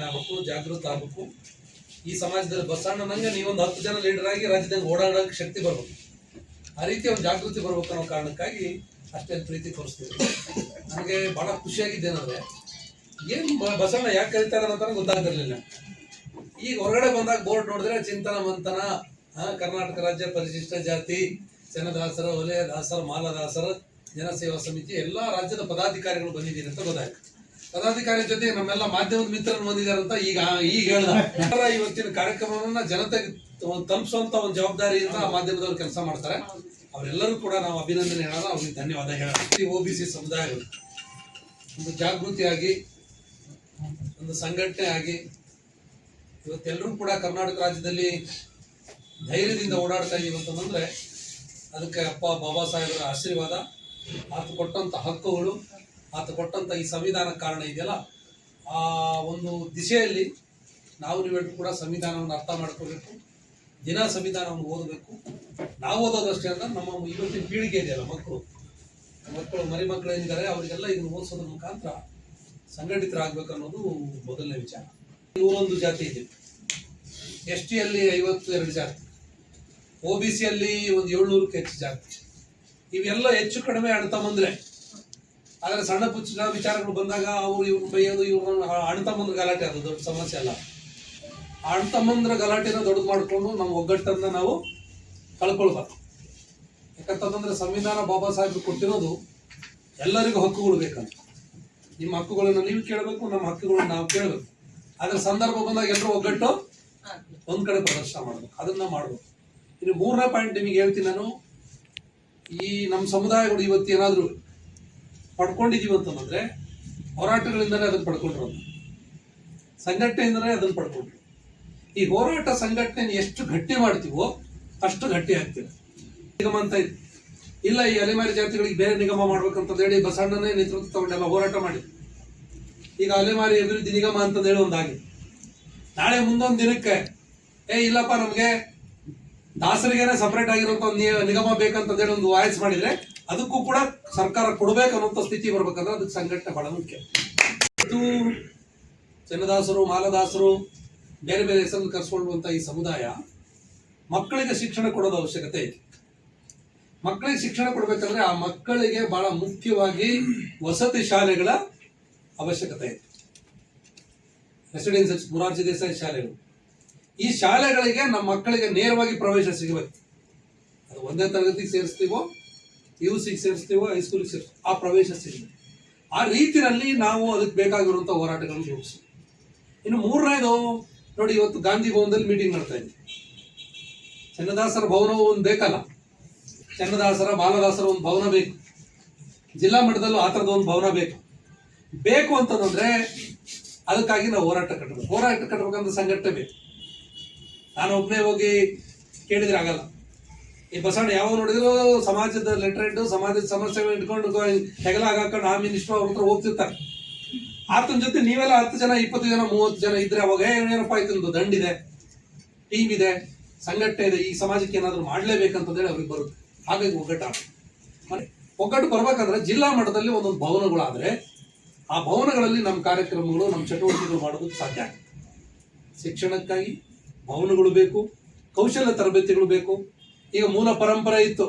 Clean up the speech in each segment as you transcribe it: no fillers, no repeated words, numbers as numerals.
ಆಗಬೇಕು, ಜಾಗೃತ ಆಗಬೇಕು. ಈ ಸಮಾಜದಲ್ಲಿ ಬಸವಣ್ಣನಂಗೆ ನೀವೊಂದು 10 ಜನ ಲೀಡರ್ ಆಗಿ ರಾಜ್ಯದಲ್ಲಿ ಓಡಾಡೋಕೆ ಶಕ್ತಿ ಬರ್ಬೇಕು. ಆ ರೀತಿ ಒಂದು ಜಾಗೃತಿ ಬರ್ಬೇಕು ಅನ್ನೋ ಕಾರಣಕ್ಕಾಗಿ ಅಷ್ಟೇನು ಪ್ರೀತಿ ತೋರಿಸ್ತೀವಿ. ನನಗೆ ಭಾಳ ಖುಷಿಯಾಗಿದ್ದೇನೆಂದರೆ ಏನು ಬಸವಣ್ಣ ಯಾಕೆ ಕರೀತಾರೆ ಅಂತ ಗೊತ್ತಾಗ್ತಿರ್ಲಿಲ್ಲ. ಈಗ ಹೊರಗಡೆ ಬಂದಾಗ ಬೋರ್ಡ್ ನೋಡಿದ್ರೆ ಚಿಂತನ ಮಂಥನ, ಕರ್ನಾಟಕ ರಾಜ್ಯ ಪರಿಶಿಷ್ಟ ಜಾತಿ ಜನದಾಸರ, ವಲಯ ದಾಸರ, ಮಾಲದಾಸರ ಜನಸೇವಾ ಸಮಿತಿ ಎಲ್ಲ ರಾಜ್ಯದ ಪದಾಧಿಕಾರಿಗಳು ಬಂದಿದ್ದೀರಿ ಅಂತ ಗೊತ್ತಾಯ್ತು. ಪದಾಧಿಕಾರಿ ಜೊತೆ ನಮ್ಮೆಲ್ಲ ಮಾಧ್ಯಮದ ಮಿತ್ರರು ಬಂದಿದ್ದಾರೆ ಅಂತ ಈಗ ಹೇಳ್ದ. ಇವತ್ತಿನ ಕಾರ್ಯಕ್ರಮವನ್ನ ಜನತೆಗೆ ತಲುಪಿಸುವಂತ ಒಂದು ಜವಾಬ್ದಾರಿಯಿಂದ ಮಾಧ್ಯಮದವರು ಕೆಲಸ ಮಾಡ್ತಾರೆ. ಅವರೆಲ್ಲರೂ ಕೂಡ ನಾವು ಅಭಿನಂದನೆ ಹೇಳೋಣ, ಅವ್ರಿಗೆ ಧನ್ಯವಾದ ಹೇಳೋಣ. OBC ಸಮುದಾಯಗಳು ಒಂದು ಜಾಗೃತಿಯಾಗಿ, ಒಂದು ಸಂಘಟನೆ ಆಗಿ ಇವತ್ತೆಲ್ಲರೂ ಕೂಡ ಕರ್ನಾಟಕ ರಾಜ್ಯದಲ್ಲಿ ಧೈರ್ಯದಿಂದ ಓಡಾಡ್ತಾ ಇದೀವಿ ಅಂತಂದ್ರೆ ಅದಕ್ಕೆ ಅಪ್ಪ ಬಾಬಾ ಸಾಹೇಬರ ಆಶೀರ್ವಾದ, ಆತ ಕೊಟ್ಟಂತ ಹಕ್ಕುಗಳು, ಆತ ಕೊಟ್ಟಂತ ಈ ಸಂವಿಧಾನ ಕಾರಣ ಇದೆಯಲ್ಲ, ಆ ಒಂದು ದಿಶೆಯಲ್ಲಿ ನಾವು ನೀವೆಲ್ಲರೂ ಕೂಡ ಸಂವಿಧಾನವನ್ನು ಅರ್ಥ ಮಾಡ್ಕೋಬೇಕು. ದಿನ ಸಂವಿಧಾನವನ್ನು ಓದಬೇಕು. ನಾವು ಓದೋದಷ್ಟೇ ಅಲ್ಲ, ನಮ್ಮ ಇವತ್ತಿನ ಪೀಳಿಗೆ ಇದೆಯಲ್ಲ, ಮಕ್ಕಳು ಮರಿ ಮಕ್ಕಳು ಏನಿದ್ದಾರೆ ಅವರಿಗೆಲ್ಲ ಇದನ್ನು ಓದಿಸೋದ್ರ ಮುಖಾಂತರ ಸಂಘಟಿತರಾಗಬೇಕು ಅನ್ನೋದು ಮೊದಲನೇ ವಿಚಾರ. 101 ಜಾತಿ ಇದೆ. STಯಲ್ಲಿ 52 ಜಾತಿ, OBCಯಲ್ಲಿ ಒಂದು 700ಕ್ಕೂ ಹೆಚ್ಚು ಜಾತಿ. ಇವೆಲ್ಲ ಹೆಚ್ಚು ಕಡಿಮೆ ಅಣ್ತಂಬಂದ್ರೆ. ಆದರೆ ಸಣ್ಣ ಪುಚ್ಚ ವಿಚಾರಗಳು ಬಂದಾಗ ಅವ್ರು ಇವ್ರನ್ನ ಬೈಯೋದು, ಇವ್ರನ್ನ ಅಣ್ತಂಬಂದ್ರ ಗಲಾಟೆ, ಅದು ದೊಡ್ಡ ಸಮಸ್ಯೆ ಅಲ್ಲ. ಅಣ್ತಂಬಂದ್ರ ಗಲಾಟೆನ ದೊಡ್ಡದು ಮಾಡಿಕೊಂಡು ನಮ್ಮ ಒಗ್ಗಟ್ಟನ್ನ ನಾವು ಕಳ್ಕೊಳ್ಬಾರ್ದು. ಯಾಕಂತಂದ್ರೆ ಸಂವಿಧಾನ ಬಾಬಾ ಸಾಹೇಬ್ ಕೊಟ್ಟಿರೋದು ಎಲ್ಲರಿಗೂ ಹಕ್ಕುಗಳು ಬೇಕಂತ. ನಿಮ್ಮ ಹಕ್ಕುಗಳನ್ನ ನೀವು ಕೇಳಬೇಕು, ನಮ್ಮ ಹಕ್ಕುಗಳನ್ನ ನಾವು ಕೇಳಬೇಕು. ಆದ್ರೆ ಸಂದರ್ಭ ಬಂದಾಗ ಎಲ್ಲರೂ ಒಗ್ಗಟ್ಟು ಒಂದ್ ಕಡೆ ಪ್ರದರ್ಶನ ಮಾಡ್ಬೇಕು, ಅದನ್ನ ಮಾಡ್ಬೇಕು. ಇನ್ನು 3ನೇ ಪಾಯಿಂಟ್ ನಿಮಗೆ ಹೇಳ್ತೀನಿ ನಾನು. ಈ ನಮ್ಮ ಸಮುದಾಯಗಳು ಇವತ್ತು ಏನಾದ್ರು ಪಡ್ಕೊಂಡಿದೀವಿ ಅಂತಂದ್ರೆ ಹೋರಾಟಗಳಿಂದಲೇ ಅದನ್ನ ಪಡ್ಕೊಂಡಿರೋದು, ಸಂಘಟನೆಯಿಂದಲೇ ಅದನ್ನ ಪಡ್ಕೊಂಡ್ರು. ಈ ಹೋರಾಟ ಸಂಘಟನೆ ಎಷ್ಟು ಗಟ್ಟಿ ಮಾಡ್ತೀವೋ ಅಷ್ಟು ಗಟ್ಟಿ ಆಗ್ತೀವಿ. ನಿಗಮ ಅಂತ ಇಲ್ಲ, ಈ ಅಲೆಮಾರಿ ಜಾತಿಗಳಿಗೆ ಬೇರೆ ನಿಗಮ ಮಾಡ್ಬೇಕಂತ ಹೇಳಿ ಬಸವಣ್ಣನೇ ನೇತೃತ್ವ ತಗೊಂಡೆಲ್ಲ ಹೋರಾಟ ಮಾಡಿ ಈಗ ಅಲೆಮಾರಿ ಅಭಿವೃದ್ಧಿ ನಿಗಮ ಅಂತ ಹೇಳಿ ಒಂದಾಗಿದೆ. ನಾಳೆ ಮುಂದೊಂದು ದಿನಕ್ಕೆ ಇಲ್ಲಪ್ಪ ನಮ್ಗೆ ದಾಸರಿಗೇನೆ ಸಪರೇಟ್ ಆಗಿರುವಂತ ಒಂದು ನಿಗಮ ಬೇಕಂತ ಹೇಳಿ ಒಂದು ವಾಯ್ಸ್ ಮಾಡಿದ್ರೆ ಅದಕ್ಕೂ ಕೂಡ ಸರ್ಕಾರ ಕೊಡ್ಬೇಕು ಅನ್ನೋಂಥ ಸ್ಥಿತಿ ಬರ್ಬೇಕಂದ್ರೆ ಅದಕ್ಕೆ ಸಂಘಟನೆ ಬಹಳ ಮುಖ್ಯ. ಇದು ಜನದಾಸರು, ಮಾಲದಾಸರು, ಬೇರೆ ಬೇರೆ ಹೆಸರು ಕರೆಸ್ಕೊಳ್ಳುವಂತ ಈ ಸಮುದಾಯ ಮಕ್ಕಳಿಗೆ ಶಿಕ್ಷಣ ಕೊಡೋದು ಅವಶ್ಯಕತೆ ಇದೆ. ಮಕ್ಕಳಿಗೆ ಶಿಕ್ಷಣ ಕೊಡ್ಬೇಕಂದ್ರೆ ಆ ಮಕ್ಕಳಿಗೆ ಬಹಳ ಮುಖ್ಯವಾಗಿ ವಸತಿ ಶಾಲೆಗಳ ಅವಶ್ಯಕತೆ ಇದೆ. ರೆಸಿಡೆನ್ಸಿಯಲ್ ಮೊರಾರ್ಜಿ ದೇಸಾಯಿ ಶಾಲೆಗಳು, ಈ ಶಾಲೆಗಳಿಗೆ ನಮ್ಮ ಮಕ್ಕಳಿಗೆ ನೇರವಾಗಿ ಪ್ರವೇಶ ಸಿಗಬೇಕು. ಅದು 1ನೇ ತರಗತಿಗೆ ಸೇರಿಸ್ತೀವೋ, PUCಗೆ ಸೇರಿಸ್ತೀವೋ, ಹೈಸ್ಕೂಲ್ಗೆ ಸೇರಿಸ್ತೀವೋ, ಆ ಪ್ರವೇಶ ಸಿಗಬೇಕು. ಆ ರೀತಿಯಲ್ಲಿ ನಾವು ಅದಕ್ಕೆ ಬೇಕಾಗಿರುವಂಥ ಹೋರಾಟಗಳನ್ನು ರೂಪಿಸ್ತೀವಿ. ಇನ್ನು 3ನೇದು ನೋಡಿ, ಇವತ್ತು ಗಾಂಧಿ ಭವನದಲ್ಲಿ ಮೀಟಿಂಗ್ ಮಾಡ್ತಾ ಇದ್ದೀವಿ. ಚನ್ನದಾಸರ ಭವನವು ಒಂದು ಬೇಕಲ್ಲ, ಚನ್ನದಾಸರ, ಬಾಲದಾಸರ ಒಂದು ಭವನ ಬೇಕು. ಜಿಲ್ಲಾ ಮಟ್ಟದಲ್ಲೂ ಆ ಥರದ ಒಂದು ಭವನ ಬೇಕು ಅಂತಂದ್ರೆ ಅದಕ್ಕಾಗಿ ನಾವು ಹೋರಾಟ ಕಟ್ಟಬೇಕಂದ್ರೆ ಸಂಘಟನೆ ಬೇಕು. ನಾನು ಒಬ್ಬನೇ ಹೋಗಿ ಕೇಳಿದ್ರೆ ಆಗಲ್ಲ. ಈ ಬಸವಣ್ಣ ಯಾವಾಗ ನೋಡಿದ್ರು ಸಮಾಜದ ಲೆಟರೇಟ್, ಸಮಾಜದ ಸಮಸ್ಯೆಗಳು ಇಟ್ಕೊಂಡು ಹೆಗಲ ಹಾಕೊಂಡು ಆ ಮಿನಿಸ್ಟರ್ ಅವ್ರ ಹತ್ರ ಹೋಗ್ತಿರ್ತಾರೆ. ಆತನ ಜೊತೆ ನೀವೆಲ್ಲ 10 ಜನ, 20 ಜನ, 30 ಜನ ಇದ್ರೆ ಅವಾಗ ಏನಪ್ಪ ಆಯ್ತು, ದಂಡಿದೆ, ಟೀಮ್ ಇದೆ, ಸಂಘಟನೆ ಇದೆ, ಈ ಸಮಾಜಕ್ಕೆ ಏನಾದ್ರು ಮಾಡ್ಲೇಬೇಕಂತಂದೇಳಿ ಅವ್ರಿಗೆ ಬರುತ್ತೆ. ಹಾಗಾಗಿ ಒಗ್ಗಟ್ಟು ಬರ್ಬೇಕಂದ್ರೆ ಜಿಲ್ಲಾ ಮಟ್ಟದಲ್ಲಿ ಒಂದೊಂದು ಭವನಗಳಾದ್ರೆ ಆ ಭವನಗಳಲ್ಲಿ ನಮ್ಮ ಕಾರ್ಯಕ್ರಮಗಳು, ನಮ್ಮ ಚಟುವಟಿಕೆಗಳು ಮಾಡೋದಕ್ಕೆ ಸಾಧ್ಯ ಆಗುತ್ತೆ. ಶಿಕ್ಷಣಕ್ಕಾಗಿ ಭವನಗಳು ಬೇಕು, ಕೌಶಲ್ಯ ತರಬೇತಿಗಳು ಬೇಕು. ಈಗ ಮೂಲ ಪರಂಪರೆ ಇತ್ತು,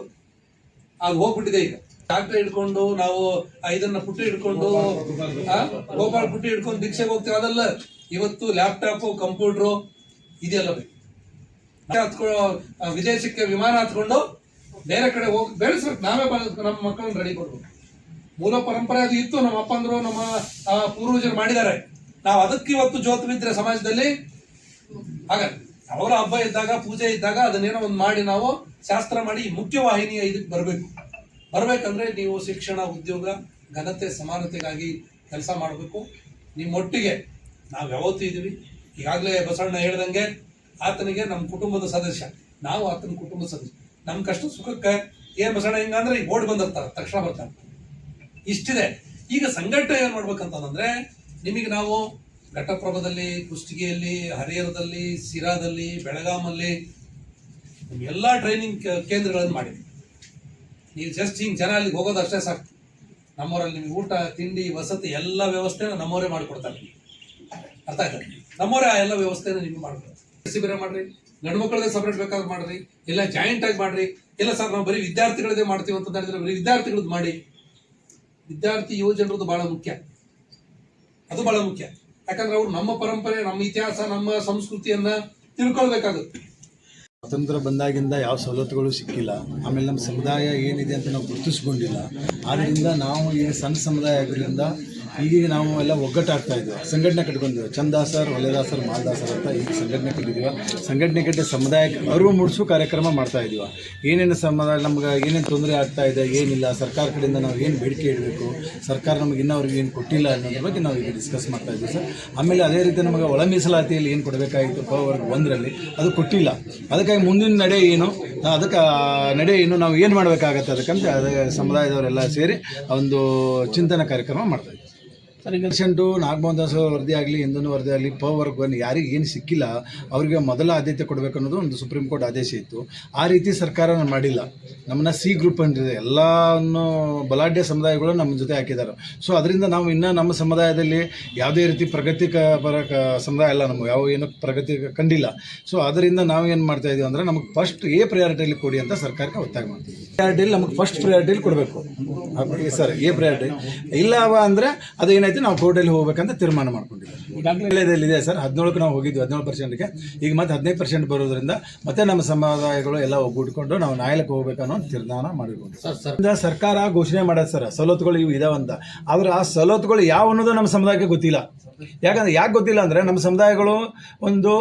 ಅದು ಹೋಗ್ಬಿಟ್ಟಿದೆ. ಈಗ ಟ್ರಾಕ್ಟರ್ ಹಿಡ್ಕೊಂಡು ನಾವು ಇದನ್ನ ಪುಟ್ಟಿ ಹಿಡ್ಕೊಂಡು ಗೋಪಾಲ್ ಪುಟ್ಟಿ ಹಿಡ್ಕೊಂಡು ಭಿಕ್ಷೆಗೆ ಹೋಗ್ತೀವಿ, ಅದಲ್ಲ. ಇವತ್ತು ಲ್ಯಾಪ್ಟಾಪ್, ಕಂಪ್ಯೂಟರ್ ಇದೆಲ್ಲ ಬೇಕು. ವಿದೇಶಕ್ಕೆ ವಿಮಾನ ಹತ್ಕೊಂಡು ಬೇರೆ ಕಡೆ ಹೋಗಿ ಬೆಳೆಸ್ಬೇಕು. ನಾವೇ ನಮ್ಮ ಮಕ್ಕಳನ್ನ ರೆಡಿ ಕೊಡ್ಬೇಕು. ಮೂಲ ಪರಂಪರೆ ಅದು ಇತ್ತು, ನಮ್ಮ ಅಪ್ಪಂದ್ರು ನಮ್ಮ ಪೂರ್ವಜರು ಮಾಡಿದ್ದಾರೆ. ನಾವು ಅದಕ್ಕೆ ಇವತ್ತು ಜೋತು ಬಿದ್ದರೆ ಸಮಾಜದಲ್ಲಿ ಹಾಗಾದ್ರೆ ಅವರ ಹಬ್ಬ ಇದ್ದಾಗ, ಪೂಜೆ ಇದ್ದಾಗ ಅದನ್ನೇನೋ ಒಂದು ಮಾಡಿ ನಾವು ಶಾಸ್ತ್ರ ಮಾಡಿ ಮುಖ್ಯವಾಹಿನಿಯ ಇದಕ್ಕೆ ಬರ್ಬೇಕಂದ್ರೆ ನೀವು ಶಿಕ್ಷಣ, ಉದ್ಯೋಗ, ಘನತೆ, ಸಮಾನತೆಗಾಗಿ ಕೆಲಸ ಮಾಡಬೇಕು. ನಿಮ್ಮೊಟ್ಟಿಗೆ ನಾವು ಯಾವತ್ತೂ ಇದ್ದೀವಿ. ಈಗಾಗಲೇ ಬಸವಣ್ಣ ಹೇಳ್ದಂಗೆ ಆತನಿಗೆ ನಮ್ಮ ಕುಟುಂಬದ ಸದಸ್ಯ, ನಾವು ಆತನ ಕುಟುಂಬದ ಸದಸ್ಯ. ನಮ್ಮ ಕಷ್ಟ ಸುಖಕ್ಕೆ ಏನ್ ಬಸವಣ್ಣ ಹಿಂಗಂದ್ರೆ ಈಗ ಓಡಿ ಬಂದಿರ್ತಾರೆ, ತಕ್ಷಣ ಬರ್ತಾರೆ. ಇಷ್ಟಿದೆ. ಈಗ ಸಂಘಟನೆ ಏನ್ ಮಾಡ್ಬೇಕಂತಂದ್ರೆ, ನಿಮಗೆ ನಾವು ಘಟಪ್ರಭದಲ್ಲಿ, ಕುಷ್ಟಗಿಯಲ್ಲಿ, ಹರಿಹರದಲ್ಲಿ, ಸಿರಾದಲ್ಲಿ, ಬೆಳಗಾಮಲ್ಲಿ ಎಲ್ಲ ಟ್ರೈನಿಂಗ್ ಕೇಂದ್ರಗಳನ್ನು ಮಾಡಿದ್ವಿ. ನೀವು ಜಸ್ಟ್ ಹಿಂಗೆ ಜನ ಅಲ್ಲಿಗೆ ಹೋಗೋದು ಅಷ್ಟೇ ಸಾಕು. ನಮ್ಮವರಲ್ಲಿ ನಿಮಗೆ ಊಟ, ತಿಂಡಿ, ವಸತಿ ಎಲ್ಲ ವ್ಯವಸ್ಥೆನ ನಮ್ಮವರೇ ಮಾಡಿಕೊಡ್ತಾರೆ. ಅರ್ಥ ಆಯ್ತಾ? ನಮ್ಮವರೇ ಆ ಎಲ್ಲ ವ್ಯವಸ್ಥೆನ ನಿಮ್ಗೆ ಮಾಡ್ಬೇಕು. ಶಿಬಿರ ಮಾಡ್ರಿ, ಗಂಡು ಮಕ್ಕಳದೇ ಸಪ್ರೇಟ್ ಬೇಕಾದ್ರೆ ಮಾಡ್ರಿ, ಇಲ್ಲ ಜಾಯಿಂಟ್ ಆಗಿ ಮಾಡ್ರಿ. ಇಲ್ಲ ಸರ್ ನಾವು ಬರೀ ವಿದ್ಯಾರ್ಥಿಗಳದೇ ಮಾಡ್ತೀವಿ ಅಂತ ಹೇಳಿದ್ರೆ ಬರೀ ವಿದ್ಯಾರ್ಥಿಗಳದ್ದು ಮಾಡಿ. ವಿದ್ಯಾರ್ಥಿ ಯುವ ಜನರದ್ದು ಬಹಳ ಮುಖ್ಯ, ಅದು ಬಹಳ ಮುಖ್ಯ. ಯಾಕಂದ್ರೆ ಅವ್ರು ನಮ್ಮ ಪರಂಪರೆ, ನಮ್ಮ ಇತಿಹಾಸ, ನಮ್ಮ ಸಂಸ್ಕೃತಿಯನ್ನ ತಿಳ್ಕೊಳ್ಬೇಕಾಗುತ್ತೆ. ಸ್ವಾತಂತ್ರ್ಯ ಬಂದಾಗಿಂದ ಯಾವ ಸವಲತ್ತುಗಳು ಸಿಕ್ಕಿಲ್ಲ. ಆಮೇಲೆ ನಮ್ಮ ಸಮುದಾಯ ಏನಿದೆ ಅಂತ ನಾವು ಗುರುತಿಸ್ಕೊಂಡಿಲ್ಲ. ಆದ್ದರಿಂದ ನಾವು ಈಗ ಸಣ್ಣ ಸಮುದಾಯ ಆಗಿದ್ದರಿಂದ ಈಗ ನಾವು ಎಲ್ಲ ಒಗ್ಗಟ್ಟಾಗ್ತಾ ಇದ್ವಿ, ಸಂಘಟನೆ ಕಟ್ಕೊಂಡಿದ್ವಿ. ಚಂದಾಸರ್, ಹೊಲೆದಾಸರ್, ಮಾಲ್ದಾಸರ್ ಅಂತ ಈಗ ಸಂಘಟನೆ ಕಟ್ಟಿದ್ದೀವಿ. ಸಂಘಟನೆ ಕಟ್ಟಿ ಸಮುದಾಯಕ್ಕೆ ಅರಿವು ಮೂಡಿಸೋ ಕಾರ್ಯಕ್ರಮ ಮಾಡ್ತಾ ಇದ್ದೀವಿ. ಏನೇನು ಸಮುದಾಯ ನಮ್ಗೆ ಏನೇನು ತೊಂದರೆ ಆಗ್ತಾ ಇದೆ, ಏನಿಲ್ಲ, ಸರ್ಕಾರ ಕಡೆಯಿಂದ ನಾವು ಏನು ಬೇಡಿಕೆ ಇಡಬೇಕು, ಸರ್ಕಾರ ನಮಗೆ ಇನ್ನೂ ಏನು ಕೊಟ್ಟಿಲ್ಲ ಅನ್ನೋದ್ರ ಬಗ್ಗೆ ನಾವು ಈಗ ಡಿಸ್ಕಸ್ ಮಾಡ್ತಾ ಇದ್ದೀವಿ ಸರ್. ಆಮೇಲೆ ಅದೇ ರೀತಿ ನಮಗೆ ಒಳ ಮೀಸಲಾತಿಯಲ್ಲಿ ಏನು ಕೊಡಬೇಕಾಗಿತ್ತು ಪವರ್ಗ್ 1ರಲ್ಲಿ ಅದು ಕೊಟ್ಟಿಲ್ಲ. ಅದಕ್ಕಾಗಿ ಮುಂದಿನ ನಡೆ ಏನು, ಅದಕ್ಕೆ ನಡೆ ಏನು, ನಾವು ಏನು ಮಾಡಬೇಕಾಗತ್ತೆ ಅದಕ್ಕಂತ ಅದೇ ಸಮುದಾಯದವರೆಲ್ಲ ಸೇರಿ ಒಂದು ಚಿಂತನಾ ಕಾರ್ಯಕ್ರಮ ಮಾಡ್ತಾ ಇದ್ದೀವಿ ಸರ್. ಈಗ ಪೇಷಂಟು ನಾಗಮೋಹನ್ ದಾಸ್ ವರದಿ ಆಗಲಿ, ಹಿಂದೂ ವರದಿ ಆಗಲಿ, ಪವರ್ಗ್ 1 ಯಾರಿಗೆ ಏನು ಸಿಕ್ಕಿಲ್ಲ ಅವರಿಗೆ ಮೊದಲ ಆದ್ಯತೆ ಕೊಡಬೇಕು ಅನ್ನೋದು ಒಂದು ಸುಪ್ರೀಂ ಕೋರ್ಟ್ ಆದೇಶ ಇತ್ತು. ಆ ರೀತಿ ಸರ್ಕಾರ ಮಾಡಿಲ್ಲ. ನಮ್ಮನ್ನ ಸಿ ಗ್ರೂಪ್ ಅಂತಿದೆ, ಎಲ್ಲವನ್ನು ಬಲಾಢ್ಯ ಸಮುದಾಯಗಳು ನಮ್ಮ ಜೊತೆ ಹಾಕಿದ್ದಾರೆ. ಸೊ ಅದರಿಂದ ನಾವು ಇನ್ನೂ ನಮ್ಮ ಸಮುದಾಯದಲ್ಲಿ ಯಾವುದೇ ರೀತಿ ಪರ ಸಮುದಾಯ ಅಲ್ಲ, ನಮಗೆ ಯಾವ ಏನು ಪ್ರಗತಿ ಕಂಡಿಲ್ಲ. ಸೊ ಅದರಿಂದ ನಾವು ಏನು ಮಾಡ್ತಾ ಇದೀವಿ ಅಂದರೆ ನಮಗೆ ಫಸ್ಟ್ ಪ್ರಯಾರಿಟಿಯಲ್ಲಿ ಕೊಡಿ ಅಂತ ಸರ್ಕಾರಕ್ಕೆ ಒತ್ತಾಯ ಮಾಡ್ತೀವಿ. ಪ್ರಯಾರಿಟಿಯಲ್ಲಿ ನಮಗೆ ಫಸ್ಟ್ ಪ್ರಯಾರಿಟಿಯಲ್ಲಿ ಕೊಡಬೇಕು ಸರ್, ಪ್ರಯಾರಿಟಿ ಇಲ್ಲ ಅಂದರೆ ಅದೇನಾಯ್ತು ನಾವು ಕೋರ್ಟಲ್ಲಿ ಹೋಗ್ಬೇಕಂತ ತೀರ್ಮಾನ ಮಾಡ್ಕೊಂಡಿದ್ದೀವಿ. ಇದೆ ಸರ್, 17ಕ್ಕೆ ನಾವು ಹೋಗಿದ್ವಿ, 17%ಗೆ. ಈಗ ಮತ್ತೆ 15% ಬರೋದ್ರಿಂದ ಮತ್ತೆ ನಮ್ಮ ಸಮುದಾಯಗಳು ಎಲ್ಲ ಒಗ್ಗೂಡ್ಕೊಂಡು ನಾವು ನ್ಯಾಯಾಲಯಕ್ಕೆ ಹೋಗ್ಬೇಕು ಅನ್ನೋ ತೀರ್ಮಾನ ಮಾಡಿಕೊಂಡು ಸರ್ಕಾರ ಘೋಷಣೆ ಮಾಡೋದು ಸರ್, ಸವಲತ್ತುಗಳು ಇವು ಇದಾವಂತ. ಆದರೆ ಆ ಸವಲತ್ತುಗಳು ಯಾವ ಅನ್ನೋದು ನಮ್ಮ ಸಮುದಾಯಕ್ಕೆ ಗೊತ್ತಿಲ್ಲ. ಯಾಕೆ ಗೊತ್ತಿಲ್ಲ ಅಂದರೆ ನಮ್ಮ ಸಮುದಾಯಗಳು ಒಂದು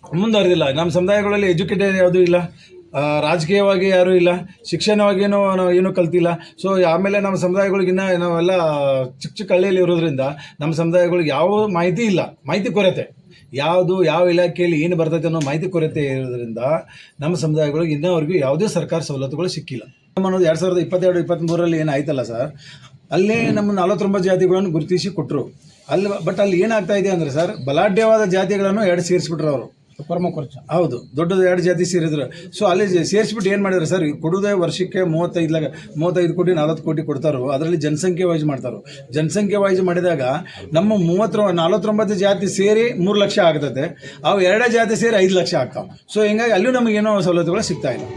ಮುಂದುವರೆದಿಲ್ಲ. ನಮ್ಮ ಸಮುದಾಯಗಳಲ್ಲಿ ಎಜುಕೇಟೆಡ್ ಯಾವುದೂ ಇಲ್ಲ, ರಾಜಕೀಯವಾಗಿ ಯಾರೂ ಇಲ್ಲ, ಶಿಕ್ಷಣವಾಗಿಯೂ ನಾವು ಏನೂ ಕಲ್ತಿಲ್ಲ. ಸೊ ಆಮೇಲೆ ನಮ್ಮ ಸಮುದಾಯಗಳಿಗಿನ್ನ ನಾವೆಲ್ಲ ಚಿಕ್ಕ ಹಳ್ಳಿಯಲ್ಲಿ ಇರೋದ್ರಿಂದ ನಮ್ಮ ಸಮುದಾಯಗಳಿಗೆ ಯಾವ ಮಾಹಿತಿ ಇಲ್ಲ, ಮಾಹಿತಿ ಕೊರತೆ. ಯಾವುದು ಯಾವ ಇಲಾಖೆಯಲ್ಲಿ ಏನು ಬರ್ತೈತೆ ಅನ್ನೋ ಮಾಹಿತಿ ಕೊರತೆ ಇರೋದ್ರಿಂದ ನಮ್ಮ ಸಮುದಾಯಗಳಿಗೆ ಇನ್ನೂವರೆಗೂ ಯಾವುದೇ ಸರ್ಕಾರ ಸವಲತ್ತುಗಳು ಸಿಕ್ಕಿಲ್ಲ. ಅನ್ನೋದು 2022-23ರಲ್ಲಿ ಏನಾಯ್ತಲ್ಲ ಸರ್, ಅಲ್ಲೇ ನಮ್ಮ 49 ಜಾತಿಗಳನ್ನು ಗುರುತಿಸಿ ಕೊಟ್ಟರು. ಬಟ್ ಅಲ್ಲಿ ಏನಾಗ್ತಾ ಇದೆ ಅಂದರೆ ಸರ್, ಬಲಾಢ್ಯವಾದ ಜಾತಿಗಳನ್ನು 2 ಸೇರಿಸ್ಬಿಟ್ರು ಅವರು. ಹೌದು, ದೊಡ್ಡದು 2 ಜಾತಿ ಸೇರಿದ್ರು. ಸೊ ಅಲ್ಲಿ ಸೇರಿಸ್ಬಿಟ್ಟು ಏನು ಮಾಡಿದ್ರು ಸರ್, ಕೊಡೋದೇ ವರ್ಷಕ್ಕೆ 35 ಕೋಟಿ 40 ಕೋಟಿ ಕೊಡ್ತಾರೋ, ಅದರಲ್ಲಿ ಜನಸಂಖ್ಯೆ ವೈಸ್ ಮಾಡ್ತಾರೋ. ಜನಸಂಖ್ಯೆ ವೈಸ್ ಮಾಡಿದಾಗ ನಮ್ಮ 49 ಜಾತಿ ಸೇರಿ 3 ಲಕ್ಷ ಆಗ್ತದೆ, ಅವು 2 ಜಾತಿ ಸೇರಿ 5 ಲಕ್ಷ ಆಗ್ತಾವೆ. ಸೊ ಹಿಂಗಾಗಿ ಅಲ್ಲೂ ನಮಗೇನೋ ಸವಲತ್ತುಗಳು ಸಿಗ್ತಾ ಇಲ್ಲ.